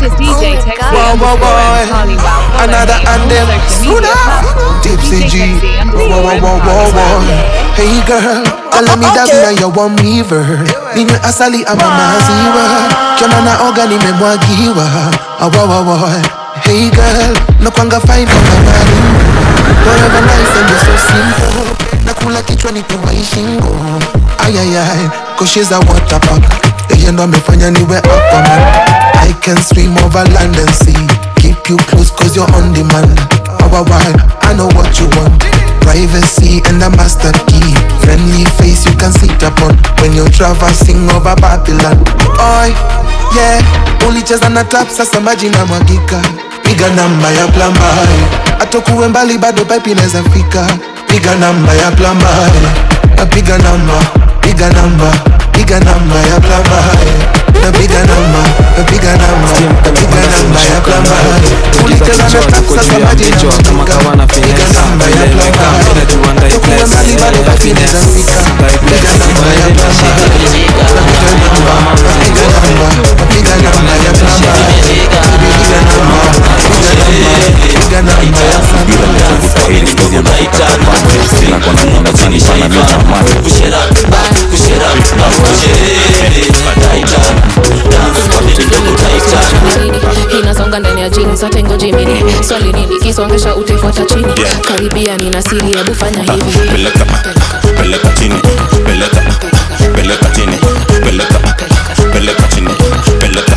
is DJ Texy Another and them Tipsy G. Hey girl, tell me that vina you want me ver. Nini asali ama maziwa. Kiona na oga nimemwagiwa. Hey girl, nakwanga fine kama mari. Forever nice and you're so simple. Nakula kichwa nipewa ishingo. Ayayay, cause she's a water park. Yeye ndo amefanya niwe Aquaman. I can swim over land and sea. Keep you close cause you're on demand. I know what you want. Privacy and a master key. Friendly face you can sit upon when you're traversing over Babylon. Oi, yeah. Only cheza na tap sasa maji na mwagika. Piga namba ya plumber. Atokuwe mbali bado pipe inaweza fika. Piga namba ya plumber. Piga namba ya plumber. Piga namba ya plumber. Ulicheza na tap sasa maji na mwagika. Piga namba ya plumber. Atokuwe mbali bado pipe inaweza fika. Piga namba ya plumber. Piga namba ya plumber. Inasonga ndani ya jeans sote ngoji mini. Swali nini kisongesha utaifuata chini. Karibia nina siri hebu fanya hivi. Peleka chini. Peleka chini. Peleka chini. Peleka.